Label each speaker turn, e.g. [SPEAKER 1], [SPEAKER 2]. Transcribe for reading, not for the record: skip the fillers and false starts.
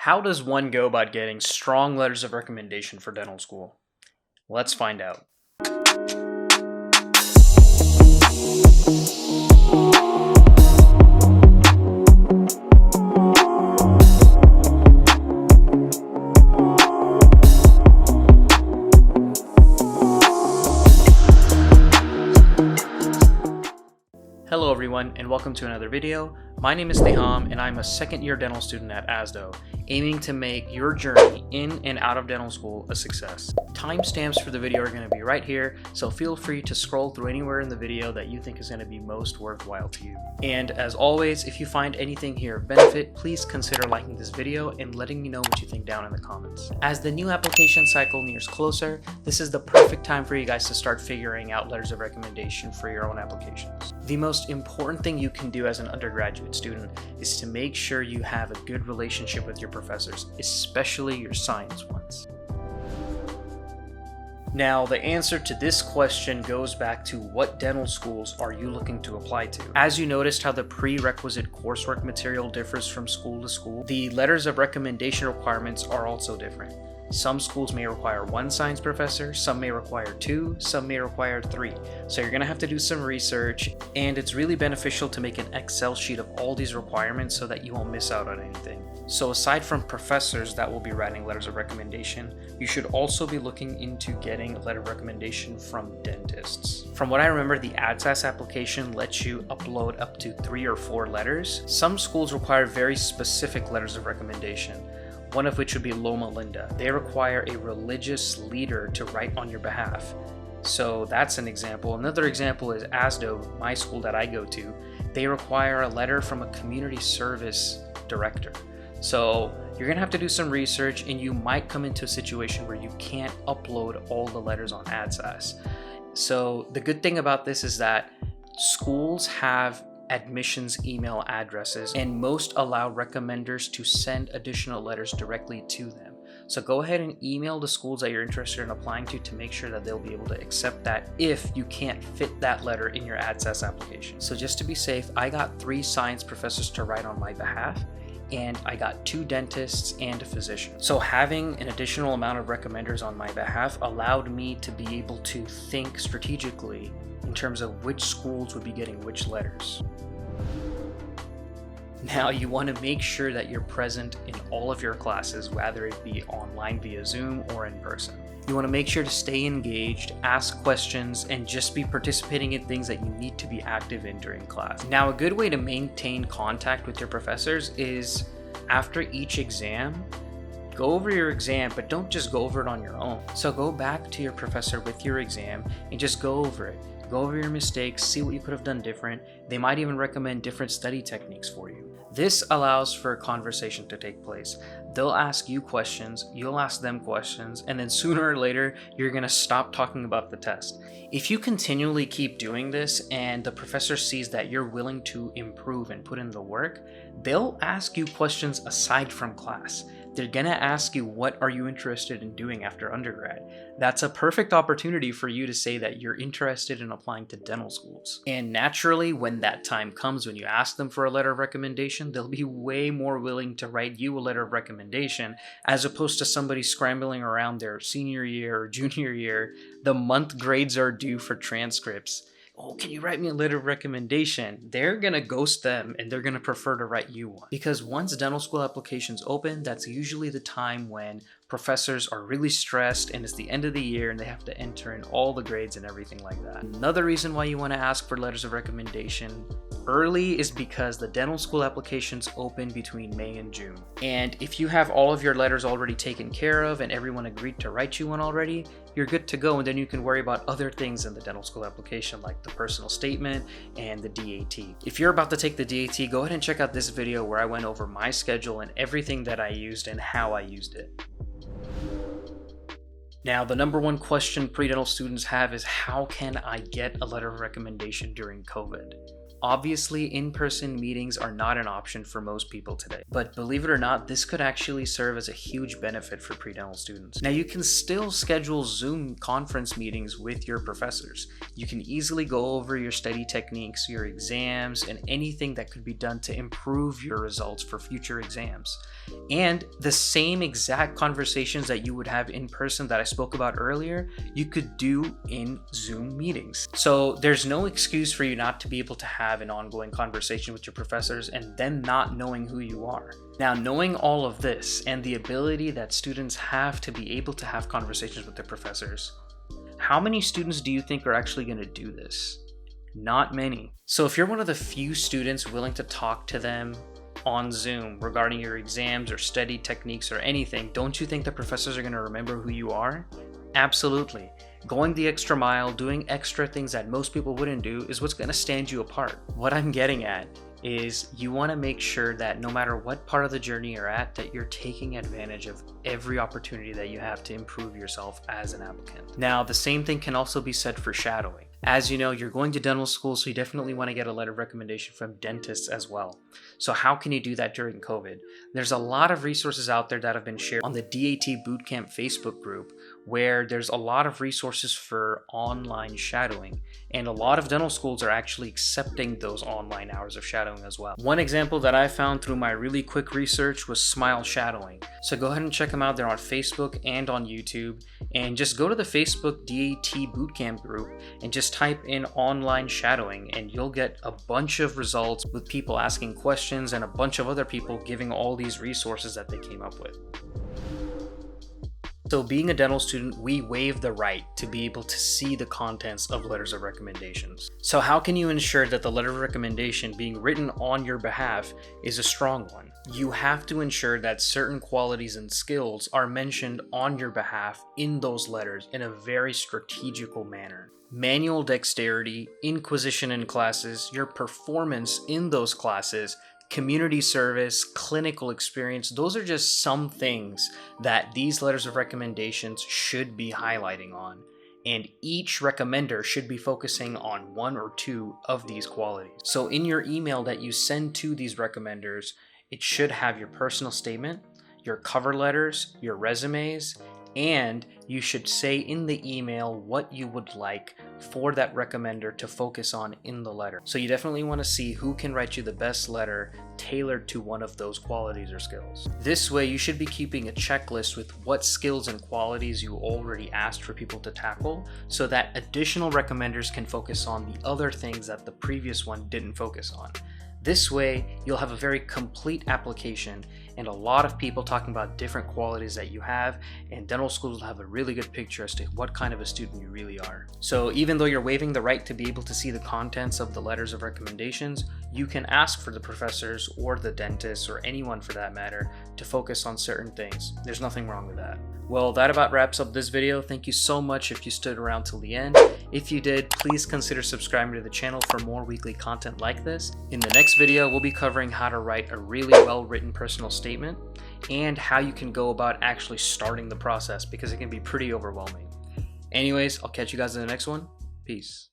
[SPEAKER 1] How does one go about getting strong letters of recommendation for dental school? Let's find out. Hello everyone and welcome to another video. My name is Teham and I'm a second year dental student at ASDO, aiming to make your journey in and out of dental school a success. Timestamps for the video are going to be right here, so feel free to scroll through anywhere in the video that you think is going to be most worthwhile to you. And as always, if you find anything here of benefit, please consider liking this video and letting me know what you think down in the comments. As the new application cycle nears closer, this is the perfect time for you guys to start figuring out letters of recommendation for your own applications. The most important thing you can do as an undergraduate student is to make sure you have a good relationship with your professors, especially your science ones. Now, the answer to this question goes back to what dental schools are you looking to apply to? As you noticed how the prerequisite coursework material differs from school to school, the letters of recommendation requirements are also different. Some schools may require one science professor, some may require two, some may require three. So you're going to have to do some research, and it's really beneficial to make an Excel sheet of all these requirements so that you won't miss out on anything. So aside from professors that will be writing letters of recommendation, you should also be looking into getting a letter of recommendation from dentists. From what I remember, the ADSAS application lets you upload up to 3 or 4 letters. Some schools require very specific letters of recommendation, one of which would be Loma Linda. They require a religious leader to write on your behalf. So that's an example. Another example is ASDO, my school that I go to. They require a letter from a community service director. So you're gonna have to do some research, and you might come into a situation where you can't upload all the letters on ADSAS. So the good thing about this is that schools have admissions email addresses, and most allow recommenders to send additional letters directly to them. So go ahead and email the schools that you're interested in applying to make sure that they'll be able to accept that if you can't fit that letter in your ADSAS application. So just to be safe, I got 3 science professors to write on my behalf, and I got 2 dentists and a physician. So having an additional amount of recommenders on my behalf allowed me to be able to think strategically in terms of which schools would be getting which letters. Now, you want to make sure that you're present in all of your classes, whether it be online via Zoom or in person. You want to make sure to stay engaged, ask questions, and just be participating in things that you need to be active in during class. Now, a good way to maintain contact with your professors is after each exam, go over your exam, but don't just go over it on your own. So go back to your professor with your exam and just go over it. Go over your mistakes, see what you could have done different. They might even recommend different study techniques for you. This allows for a conversation to take place. They'll ask you questions, you'll ask them questions, and then sooner or later, you're gonna stop talking about the test. If you continually keep doing this and the professor sees that you're willing to improve and put in the work, they'll ask you questions aside from class. They're gonna ask you, what are you interested in doing after undergrad? That's a perfect opportunity for you to say that you're interested in applying to dental schools. And naturally, when that time comes, when you ask them for a letter of recommendation, they'll be way more willing to write you a letter of recommendation as opposed to somebody scrambling around their senior year or junior year. The month grades are due for transcripts. Oh, can you write me a letter of recommendation? They're gonna ghost them and they're gonna prefer to write you one. Because once dental school applications open, that's usually the time when professors are really stressed and it's the end of the year and they have to enter in all the grades and everything like that. Another reason why you wanna ask for letters of recommendation early is because the dental school applications open between May and June. And if you have all of your letters already taken care of and everyone agreed to write you one already, you're good to go, and then you can worry about other things in the dental school application like the personal statement and the DAT. If you're about to take the DAT, go ahead and check out this video where I went over my schedule and everything that I used and how I used it. Now, the number one question pre-dental students have is, how can I get a letter of recommendation during COVID? Obviously, in-person meetings are not an option for most people today, but believe it or not, this could actually serve as a huge benefit for pre-dental students. Now, you can still schedule Zoom conference meetings with your professors. You can easily go over your study techniques, your exams, and anything that could be done to improve your results for future exams. And the same exact conversations that you would have in person that I spoke about earlier, you could do in Zoom meetings. So there's no excuse for you not to be able to have an ongoing conversation with your professors and then not knowing who you are. Now, knowing all of this and the ability that students have to be able to have conversations with their professors, how many students do you think are actually going to do this? Not many. So if you're one of the few students willing to talk to them on Zoom regarding your exams or study techniques or anything, don't you think the professors are going to remember who you are? Absolutely. Going the extra mile, doing extra things that most people wouldn't do is what's going to stand you apart. What I'm getting at is you want to make sure that no matter what part of the journey you're at, that you're taking advantage of every opportunity that you have to improve yourself as an applicant. Now, the same thing can also be said for shadowing. As you know, you're going to dental school, so you definitely want to get a letter of recommendation from dentists as well. So how can you do that during COVID? There's a lot of resources out there that have been shared on the DAT Bootcamp Facebook group, where there's a lot of resources for online shadowing, and a lot of dental schools are actually accepting those online hours of shadowing as well. One example that I found through my really quick research was Smile Shadowing. So go ahead and check them out. They're on Facebook and on YouTube, and just go to the Facebook DAT Bootcamp group and just type in online shadowing, and you'll get a bunch of results with people asking questions and a bunch of other people giving all these resources that they came up with. So being a dental student, we waive the right to be able to see the contents of letters of recommendations. So how can you ensure that the letter of recommendation being written on your behalf is a strong one? You have to ensure that certain qualities and skills are mentioned on your behalf in those letters in a very strategical manner. Manual dexterity, inquisition in classes, your performance in those classes, community service, clinical experience, those are just some things that these letters of recommendations should be highlighting on. And each recommender should be focusing on one or two of these qualities. So in your email that you send to these recommenders, it should have your personal statement, your cover letters, your resumes, and you should say in the email what you would like for that recommender to focus on in the letter. So you definitely want to see who can write you the best letter tailored to one of those qualities or skills. This way, you should be keeping a checklist with what skills and qualities you already asked for people to tackle, so that additional recommenders can focus on the other things that the previous one didn't focus on. This way, you'll have a very complete application and a lot of people talking about different qualities that you have, and dental schools will have a really good picture as to what kind of a student you really are. So even though you're waiving the right to be able to see the contents of the letters of recommendations, you can ask for the professors or the dentists or anyone for that matter to focus on certain things. There's nothing wrong with that. Well, that about wraps up this video. Thank you so much if you stood around till the end. If you did, please consider subscribing to the channel for more weekly content like this. In the next video, we'll be covering how to write a really well-written personal statement and how you can go about actually starting the process, because it can be pretty overwhelming. Anyways, I'll catch you guys in the next one. Peace.